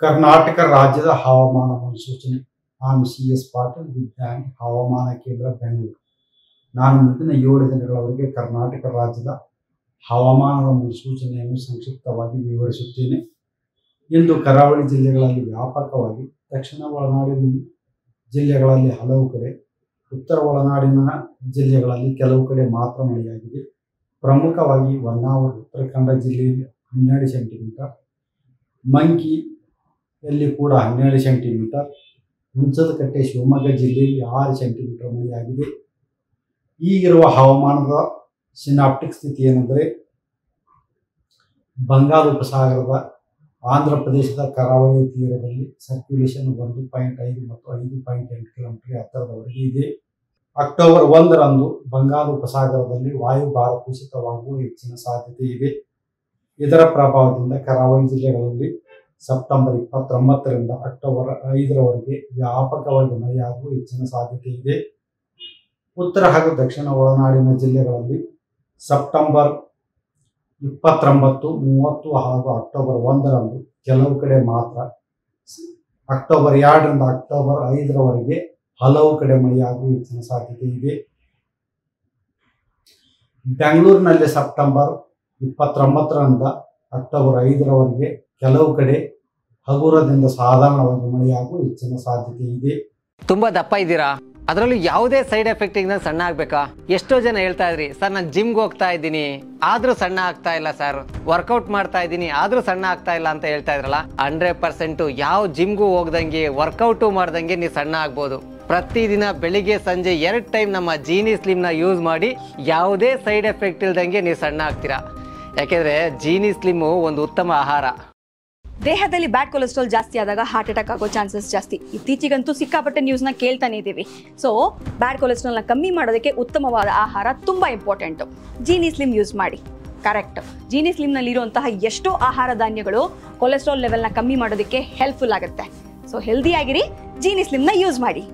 ಕರ್ನಾಟಕ ರಾಜ್ಯದ ಹವಾಮಾನ ಮುನ್ಸೂಚನೆ. ನಾನು CS ಪಾಟೀಲ್, ವಿಜ್ಞಾನಿ, ಹವಾಮಾನ ಕೇಂದ್ರ, ಬೆಂಗಳೂರು. ನಾನು ಮುಂದಿನ 7 ದಿನಗಳವರೆಗೆ ಕರ್ನಾಟಕ ರಾಜ್ಯದ ಹವಾಮಾನದ ಮುನ್ಸೂಚನೆಯನ್ನು ಸಂಕ್ಷಿಪ್ತವಾಗಿ ವಿವರಿಸುತ್ತೇನೆ. ಇಂದು ಕರಾವಳಿ ಜಿಲ್ಲೆಗಳಲ್ಲಿ ವ್ಯಾಪಕವಾಗಿ, ದಕ್ಷಿಣ ಒಳನಾಡಿನ ಜಿಲ್ಲೆಗಳಲ್ಲಿ ಹಲವು ಕಡೆ, ಉತ್ತರ ಒಳನಾಡಿನ ಜಿಲ್ಲೆಗಳಲ್ಲಿ ಕೆಲವು ಕಡೆ ಮಾತ್ರ ಮಳೆಯಾಗಿದೆ. ಪ್ರಮುಖವಾಗಿ ಹೊನ್ನಾವರ ಉತ್ತರ ಕನ್ನಡ ಜಿಲ್ಲೆಯಲ್ಲಿ 12 ಸೆಂಟಿಮೀಟರ್, ಮಂಕಿಯಲ್ಲಿ ಕೂಡ 12 ಸೆಂಟಿಮೀಟರ್, ಹುಣಸದಕಟ್ಟೆ ಶಿವಮೊಗ್ಗ ಜಿಲ್ಲೆಯಲ್ಲಿ 6 ಸೆಂಟಿಮೀಟರ್ ಮಳೆಯಾಗಿದೆ. ಈಗಿರುವ ಹವಾಮಾನದ ಸಿನಾಪ್ಟಿಕ್ ಸ್ಥಿತಿ ಏನೆಂದರೆ, ಬಂಗಾಳ ಉಪಸಾಗರದ ಆಂಧ್ರ ಪ್ರದೇಶದ ಕರಾವಳಿ ತೀರದಲ್ಲಿ ಸರ್ಕ್ಯುಲೇಷನ್ 1.5 ಮತ್ತು 5.8 ಕಿಲೋಮೀಟರ್ ಎತ್ತರದವರೆಗೆ ಇದೆ. ಅಕ್ಟೋಬರ್ 1ರಂದು ಬಂಗಾಳ ಉಪಸಾಗರದಲ್ಲಿ ವಾಯುಭಾರ ಕುಸಿತವಾಗುವ ಹೆಚ್ಚಿನ ಸಾಧ್ಯತೆ ಇದೆ. ಇದರ ಪ್ರಭಾವದಿಂದ ಕರಾವಳಿ ಜಿಲ್ಲೆಗಳಲ್ಲಿ ಸೆಪ್ಟೆಂಬರ್ 29ರಿಂದ ಅಕ್ಟೋಬರ್ 5ರವರೆಗೆ ವ್ಯಾಪಕವಾಗಿ ಮಳೆಯಾಗುವ ಹೆಚ್ಚಿನ ಸಾಧ್ಯತೆ ಇದೆ. ಉತ್ತರ ಹಾಗೂ ದಕ್ಷಿಣ ಒಳನಾಡಿನ ಜಿಲ್ಲೆಗಳಲ್ಲಿ ಸೆಪ್ಟೆಂಬರ್ 29, 30 ಹಾಗೂ ಅಕ್ಟೋಬರ್ 1ರಂದು ಕೆಲವು ಕಡೆ ಮಾತ್ರ, ಅಕ್ಟೋಬರ್ 2ರಿಂದ ಅಕ್ಟೋಬರ್ 5ರವರೆಗೆ ಹಲವು ಕಡೆ ಮಳೆಯಾಗುವ ಹೆಚ್ಚಿನ ಸಾಧ್ಯತೆ ಇದೆ. ಬೆಂಗಳೂರಿನಲ್ಲಿ ಸೆಪ್ಟೆಂಬರ್ 29ರಿಂದ ಅಕ್ಟೋಬರ್ 5ರವರೆಗೆ ಕೆಲವು ಕಡೆ ಹಗುರದಿಂದ ಸಾಧಾರಣವಾಗಿ ಮಳೆಯಾಗುವ ಹೆಚ್ಚಿನ ಸಾಧ್ಯತೆ ಇದೆ. ತುಂಬಾ ದಪ್ಪ ಇದ್ದೀರಾ, ಅದರಲ್ಲೂ ಯಾವುದೇ ಸೈಡ್ ಎಫೆಕ್ಟ್ ಇಂದ ಸಣ್ಣ ಆಗ್ಬೇಕಾ? ಎಷ್ಟೋ ಜನ ಹೇಳ್ತಾ ಇದ್ರಿ, ಸರ್ ನಾನು ಜಿಮ್ಗೆ ಹೋಗ್ತಾ ಇದ್ದೀನಿ ಆದ್ರೂ ಸಣ್ಣ ಆಗ್ತಾ ಇಲ್ಲ ಸರ್, ವರ್ಕೌಟ್ ಮಾಡ್ತಾ ಇದ್ದೀನಿ ಆದ್ರೂ ಸಣ್ಣ ಆಗ್ತಾ ಇಲ್ಲ ಅಂತ ಹೇಳ್ತಾ ಇದ್ರಲ್ಲ. 100% ಯಾವ ಜಿಮ್ಗೂ ಹೋಗ್ದಂಗೆ ವರ್ಕೌಟು ಮಾಡ್ದಂಗೆ ನೀವು ಸಣ್ಣ ಆಗ್ಬೋದು. ಪ್ರತಿದಿನ ಬೆಳಿಗ್ಗೆ ಸಂಜೆ 2 ಟೈಮ್ ನಮ್ಮ ಜೀನಿ ಸ್ಲಿಮ್ ನ ಯೂಸ್ ಮಾಡಿ ಯಾವುದೇ ಸೈಡ್ ಎಫೆಕ್ಟ್ ಇಲ್ದಂಗೆ ನೀವು ಸಣ್ಣ ಆಗ್ತೀರಾ. ಯಾಕೆಂದ್ರೆ ಜೀನಿ ಸ್ಲಿಮ್ ಒಂದು ಉತ್ತಮ ಆಹಾರ. ದೇಹದಲ್ಲಿ ಬ್ಯಾಡ್ ಕೊಲೆಸ್ಟ್ರಾಲ್ ಜಾಸ್ತಿ ಆದಾಗ ಹಾರ್ಟ್ ಅಟ್ಯಾಕ್ ಆಗೋ ಚಾನ್ಸಸ್ ಜಾಸ್ತಿ. ಇತ್ತೀಚೆಗಂತೂ ಸಿಕ್ಕಾಪಟ್ಟೆ ನ್ಯೂಸ್ನ ಕೇಳ್ತಾನೆ ಇದ್ದೀವಿ. ಸೊ ಬ್ಯಾಡ್ ಕೊಲೆಸ್ಟ್ರಾಲ್ನ ಕಮ್ಮಿ ಮಾಡೋದಕ್ಕೆ ಉತ್ತಮವಾದ ಆಹಾರ ತುಂಬ ಇಂಪಾರ್ಟೆಂಟು. ಜೀನಿ ಸ್ಲಿಮ್ ಯೂಸ್ ಮಾಡಿ. ಕರೆಕ್ಟ್, ಜೀನಿ ಸ್ಲಿಮ್ನಲ್ಲಿರುವಂತಹ ಎಷ್ಟೋ ಆಹಾರ ಧಾನ್ಯಗಳು ಕೊಲೆಸ್ಟ್ರಾಲ್ ಲೆವೆಲ್ನ ಕಮ್ಮಿ ಮಾಡೋದಕ್ಕೆ ಹೆಲ್ಪ್ಫುಲ್ ಆಗುತ್ತೆ. ಸೊ ಹೆಲ್ದಿ ಆಗಿರಿ, ಜೀನಿ ಸ್ಲಿಮ್ನ ಯೂಸ್ ಮಾಡಿ.